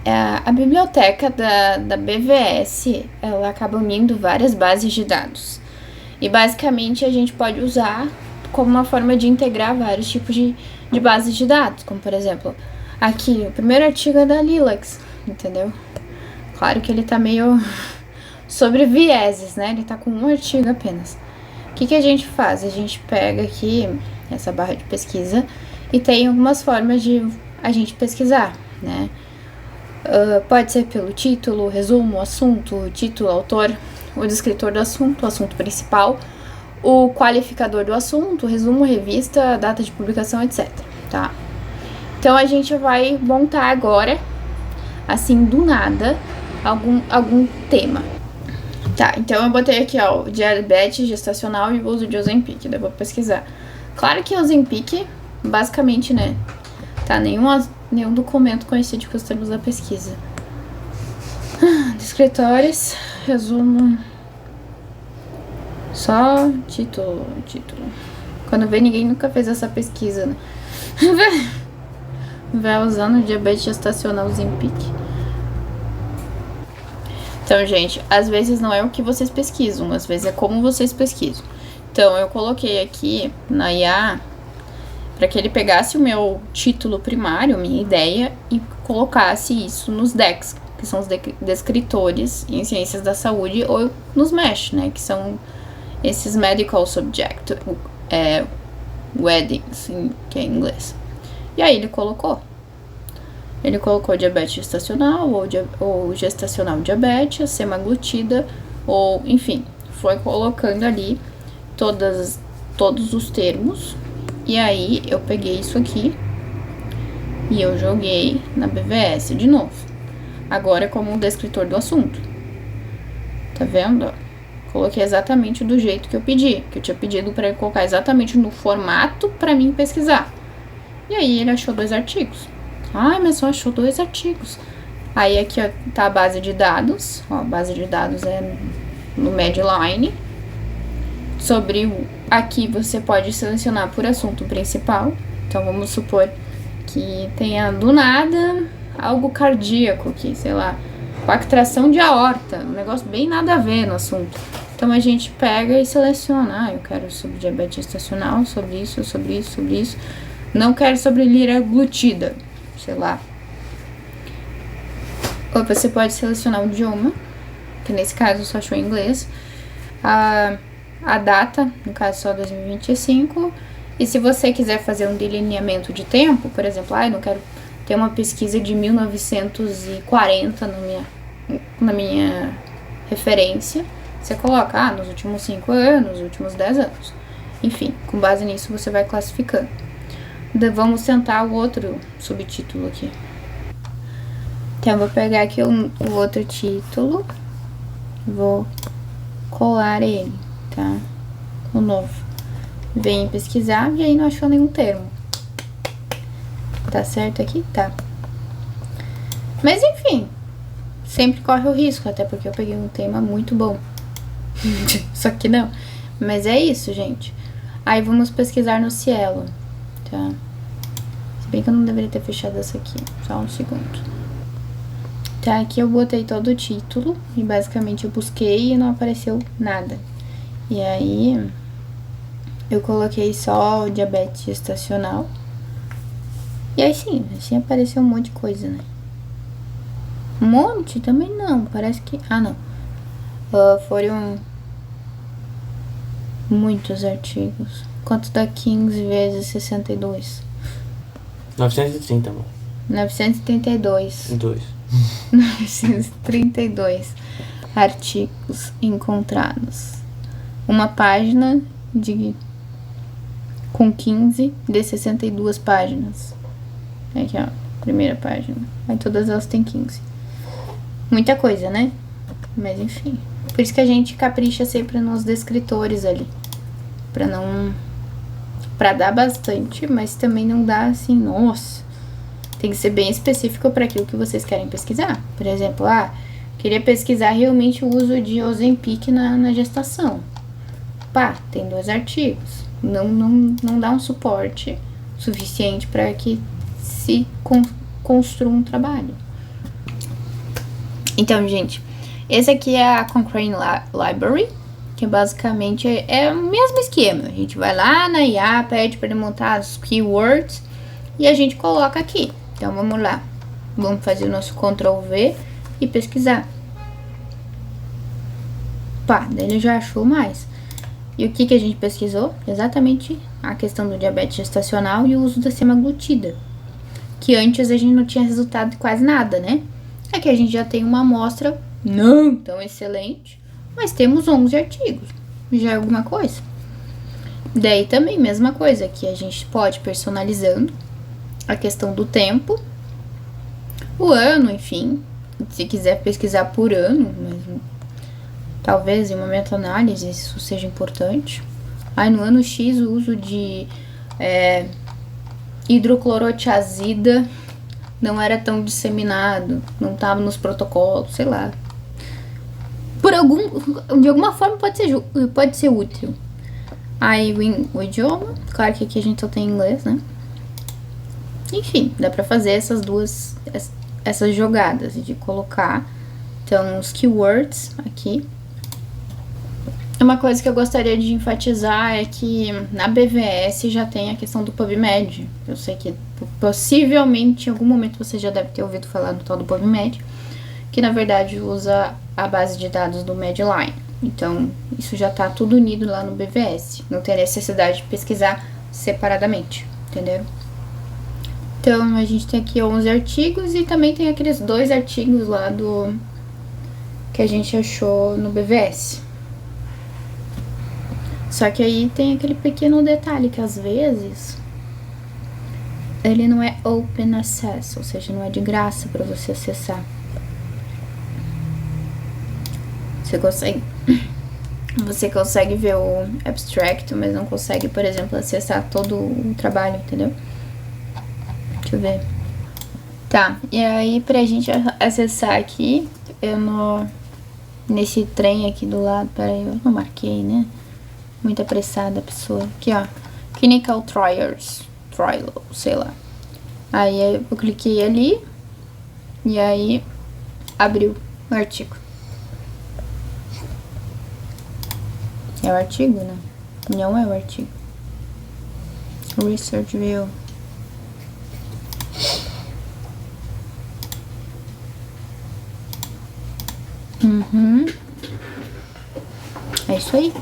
A biblioteca da BVS, ela acaba unindo várias bases de dados. E basicamente a gente pode usar como uma forma de integrar vários tipos de bases de dados. Como por exemplo, aqui, o primeiro artigo é da Lilacs, entendeu? Claro que ele tá meio sobre vieses, né? Ele tá com um artigo apenas. O que a gente faz? A gente pega aqui essa barra de pesquisa e tem algumas formas de a gente pesquisar, né? Pode ser pelo título, resumo, assunto, título, autor, o descritor do assunto, o assunto principal, o qualificador do assunto, resumo, revista, data de publicação, etc, tá? Então a gente vai montar agora, assim, do nada, algum tema. Tá, então eu botei aqui, ó, diabetes gestacional e o uso de Ozempic, daí eu vou pesquisar. Claro que Ozempic, basicamente, né, tá, nenhum documento coincide com os termos da pesquisa. Descritores, resumo, só título. Quando vê, ninguém nunca fez essa pesquisa, né? Vai usando diabetes gestacional Ozempic. Então, gente, às vezes não é o que vocês pesquisam, às vezes é como vocês pesquisam. Então, eu coloquei aqui na IA para que ele pegasse o meu título primário, minha ideia, e colocasse isso nos DECs, que são os descritores em ciências da saúde, ou nos MESH, né, que são esses Medical Subject, Weddings, que é em inglês. E aí ele colocou diabetes gestacional, ou gestacional diabetes, semaglutida, ou enfim, foi colocando ali todos os termos. E aí eu peguei isso aqui e eu joguei na BVS de novo. Agora como um descritor do assunto. Tá vendo? Coloquei exatamente do jeito que eu pedi, que eu tinha pedido para ele colocar exatamente no formato para mim pesquisar. E aí ele achou 2 artigos. Ai, mas só achou 2 artigos. Aí aqui, ó, tá a base de dados. Ó, a base de dados é no Medline. Aqui você pode selecionar por assunto principal. Então, vamos supor que tenha do nada algo cardíaco aqui, sei lá, pactração de aorta, um negócio bem nada a ver no assunto. Então, a gente pega e seleciona. Eu quero sobre diabetes gestacional, sobre isso. Não quero sobre liraglutida, sei lá. Ou você pode selecionar o idioma, que nesse caso só achou em inglês. A data, no caso só 2025. E se você quiser fazer um delineamento de tempo, por exemplo, eu não quero ter uma pesquisa de 1940 na minha referência, você coloca, nos últimos 5 anos, nos últimos 10 anos. Enfim, com base nisso você vai classificando. Vamos tentar o outro subtítulo aqui. Então, eu vou pegar aqui o outro título, vou colar ele, tá? O novo. Vem pesquisar e aí não achou nenhum termo. Tá certo aqui? Tá. Mas enfim, sempre corre o risco, até porque eu peguei um tema muito bom. Só que não. Mas é isso, gente. Aí vamos pesquisar no Cielo, tá? Se bem que eu não deveria ter fechado essa aqui. Só um segundo. Tá, aqui eu botei todo o título e basicamente eu busquei e não apareceu nada. E aí eu coloquei só o diabetes gestacional. E aí sim, assim apareceu um monte de coisa, né? Um monte? Também não, parece que... Ah, não. Foram muitos artigos. Quanto dá 15 vezes 62? 930, amor. 932. 2. 932 artigos encontrados. Uma página com 15 de 62 páginas. Aqui, ó, primeira página. Aí todas elas têm 15. Muita coisa, né? Mas enfim. Por isso que a gente capricha sempre nos descritores ali. Pra dar bastante, mas também não dá assim, nossa. Tem que ser bem específico para aquilo que vocês querem pesquisar. Por exemplo, queria pesquisar realmente o uso de Ozempic na gestação. Pá, tem 2 artigos. Não dá um suporte suficiente para que se construa um trabalho. Então, gente, esse aqui é a Cochrane Library, que basicamente é o mesmo esquema. A gente vai lá na IA, pede para ele montar os keywords e a gente coloca aqui. Então, vamos lá. Vamos fazer o nosso Ctrl V e pesquisar. Pá, daí ele já achou mais. E o que a gente pesquisou? Exatamente a questão do diabetes gestacional e o uso da semaglutida. Que antes a gente não tinha resultado de quase nada, né? Aqui a gente já tem uma amostra não tão excelente, mas temos 11 artigos. Já é alguma coisa. Daí também, mesma coisa, que a gente pode personalizando a questão do tempo, o ano, enfim. Se quiser pesquisar por ano, mas talvez em uma meta-análise isso seja importante. Aí no ano X o uso de hidroclorotiazida não era tão disseminado, não estava nos protocolos, sei lá. De alguma forma pode ser útil. Aí o idioma, claro que aqui a gente só tem inglês, né? Enfim, dá pra fazer essas jogadas de colocar, então, os keywords aqui. Uma coisa que eu gostaria de enfatizar é que na BVS já tem a questão do PubMed. Eu sei que possivelmente em algum momento você já deve ter ouvido falar do tal do PubMed, que na verdade usa a base de dados do Medline. Então, isso já tá tudo unido lá no BVS. Não tem necessidade de pesquisar separadamente, entendeu? Então, a gente tem aqui 11 artigos e também tem aqueles 2 artigos lá que a gente achou no BVS. Só que aí tem aquele pequeno detalhe que às vezes ele não é open access, ou seja, não é de graça para você acessar. Você consegue ver o abstract, mas não consegue, por exemplo, acessar todo o trabalho, entendeu? Deixa eu ver. Tá, e aí pra gente acessar aqui, nesse trem aqui do lado, peraí, eu não marquei, né? Muito apressada a pessoa. Aqui, ó. Clinical Trials, sei lá. Aí eu cliquei ali e aí abriu o artigo. É o artigo, né? Não é o artigo. Research View. É isso aí.